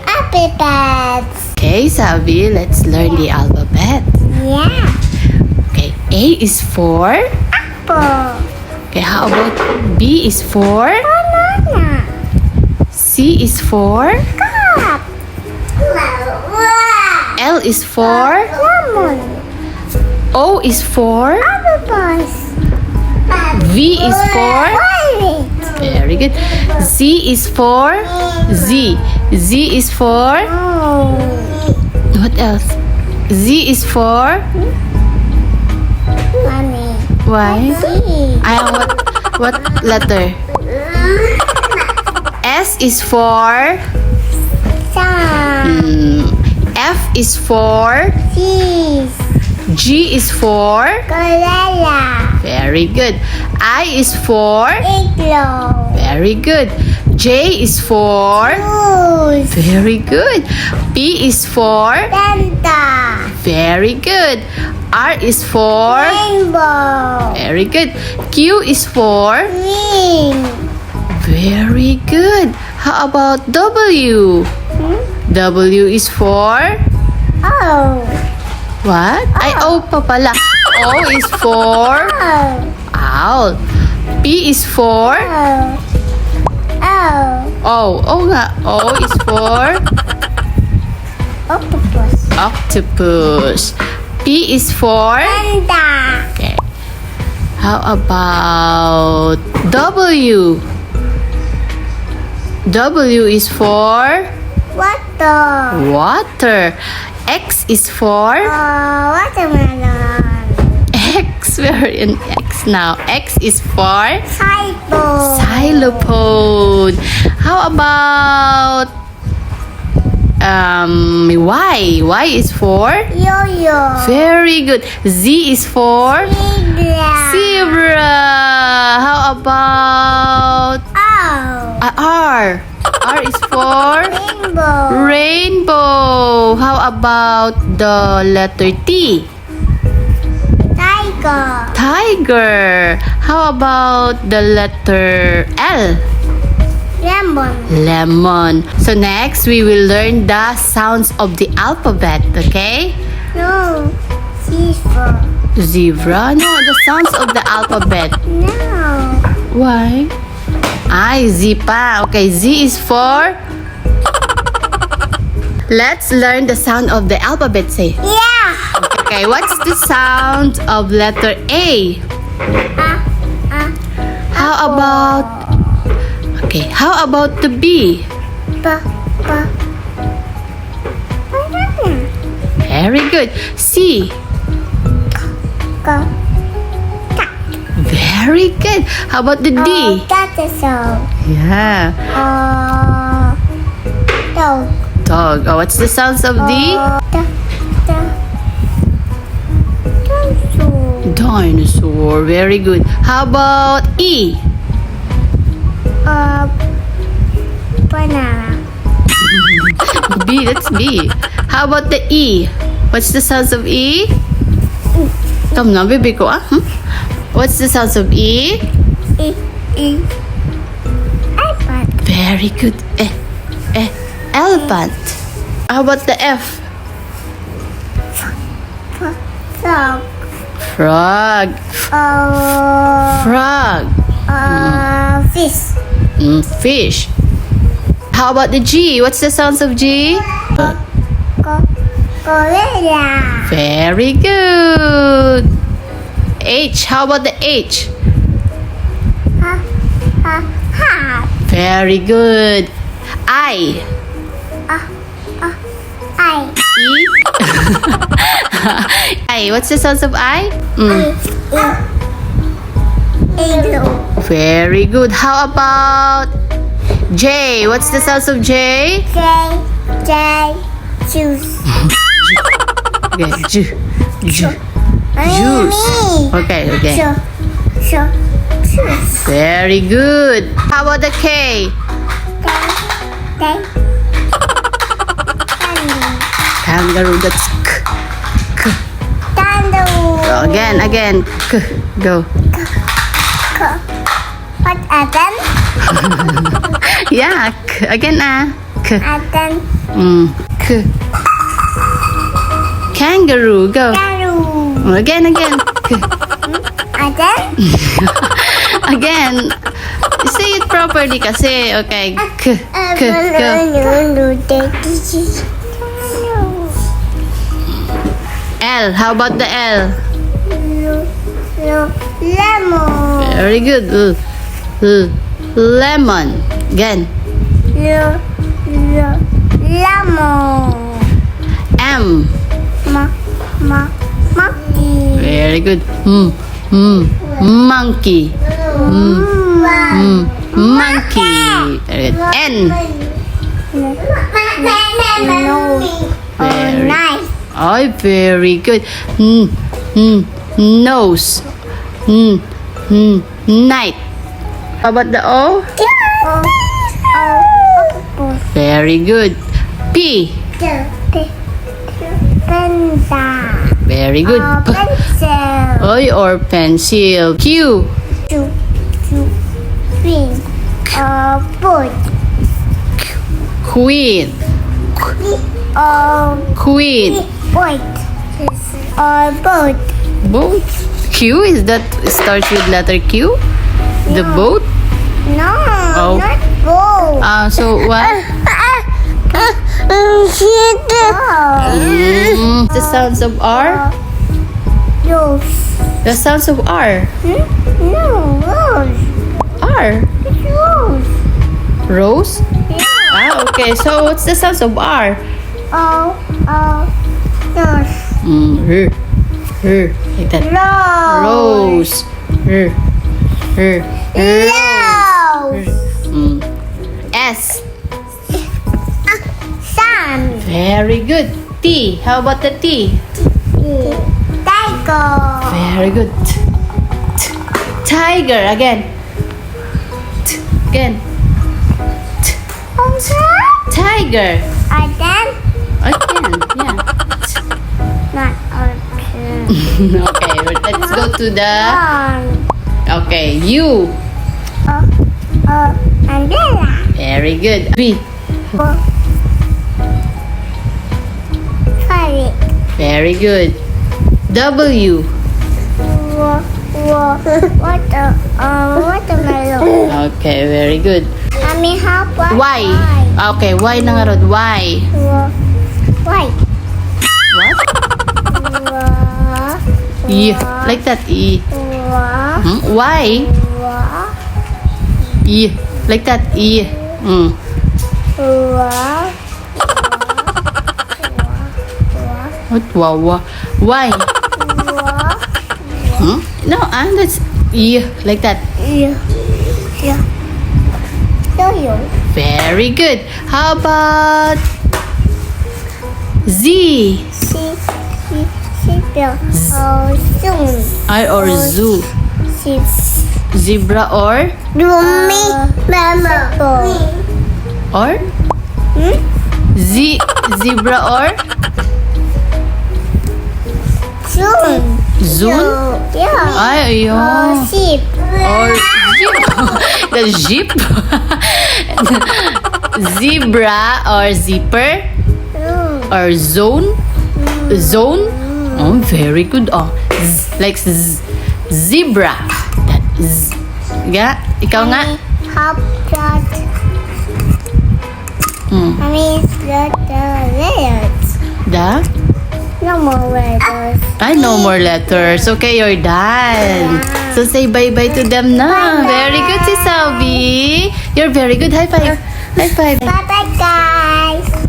Alphabets. Okay, Sabi, let's learn the alphabet. Yeah. Okay, A is for. Apple. Okay, how about B is for? Banana. C is for. Cup. L is for. Lemon. O is for. Octopus. V is for. Violet. Very good. Z is for. Z. Z is for. Oh. What else? Z is for. Mommy. Why? See. What letter? S is for. Sun. F is for. Cheese. G is for. Gorilla. Very good. I is for. Igloo. Very good. J is for. Goose. Very good. P is for. Panda. Very good. R is for. Rainbow. Very good. Q is for. Green. Very good. How about W? W is for. Oh. What? Ay, O pa pala. O is for. Oh. Owl. P is for. Oh. Oh. O nga. O is for. Octopus. Octopus. P is for. Panda. Okay. How about W? W is for. Water. Water. X is for. Watermelon. X. We're in X now. X is for. Cycle. Xylophone. How about Y? Y is for. Yo-yo. Very good. Z is for. Zebra. Zebra. How about R? R is for. Rainbow. Rainbow. How about the letter T? Tiger. Tiger. How about the letter L? Lemon. Lemon. So next, we will learn the sounds of the alphabet, okay? No. Zebra. Zebra? No, the sounds of the alphabet. No. Why? Ay, Z pa. Okay, Z is for. Let's learn the sound of the alphabet. Say. Yeah. Okay, what's the sound of letter A? How about... Okay, how about the B? Banana. Very good. C. Cat. Very good. How about the D? Dinosaur. Yeah. Dog. Dog. Oh, what's the sounds of D? Dinosaur. Dinosaur. Very good. How about E? Banana. B. That's B. How about the E? What's the sounds of E? Come na, baby ko ah. What's the sounds of E? Elephant. Very good. Elephant. How about the F? Frog. Frog. Frog. Fish. Fish. How about the G? What's the sounds of G? Gorilla. Very good. H. How about the H? Hat. Very good. I. E. I. What's the sounds of I? Igloo. Very good. How about J? What's the sounds of J? Juice. Okay. Juice. Okay. Juice. Very good. How about the K? Kangaroo. That's K. Kangaroo. Again. K. Go. What happened? Yeah, again K. And then K. Kangaroo, go. kangaroo. Again. K. And then Again. Say it properly kasi. Okay. K. Go. L. How about the L? Lemon. Very good. Lemon. Again. Lemon. M. Monkey. Very good. Monkey. Monkey. Very good. N. Very. Nice. Oh, very good. Nose. Night. How about the O? Very good. P. Panda. Very good. Pencil. Oy, or pencil. Q. Queen. Boat. Queen. Queen. Boat. Boat. Boat. Q, is that starts with letter Q? The boat? No, Oh. not boat. So what? The sounds of R? Rose. The sounds of R. No, rose. R. It's rose. Rose? Okay. So what's the sounds of R? Rose. Her. Like that. Rose. Rose. Her. Rose. S. Sun. Very good. T. How about the T? Tiger. Very good. Tiger. Again. Again. Tiger. Again? Again. Yeah. Not okay. Okay. Let's go to the. Okay. U. Umbrella. Very good. V. Carrot. Very good. W. Watermelon. Okay. Very good. Mommy, how about Y. Okay. Y na nga ron. Y. Why? What? E. Like that. E. Y. E. Like that. E. What? Wow. Y. No, that's E. Like that. Very good. How about Z? Soon. I or zoo? Zebra or? Or? Zebra or? Soon. Zoon? Yeah. Ay, ayun. Sheep. Or jeep. The jeep. Zebra or zipper or zone. Zone. Oh, very good. Oh, like zebra. That z. Yeah, ikaw nga. Hop that. I mean, the letters. The? No more letters. Ay, no more letters. Okay, you're done. So say bye-bye to them na. Bye-bye. Very good, si Salvi. You're very good. High five. High five. Bye bye, guys.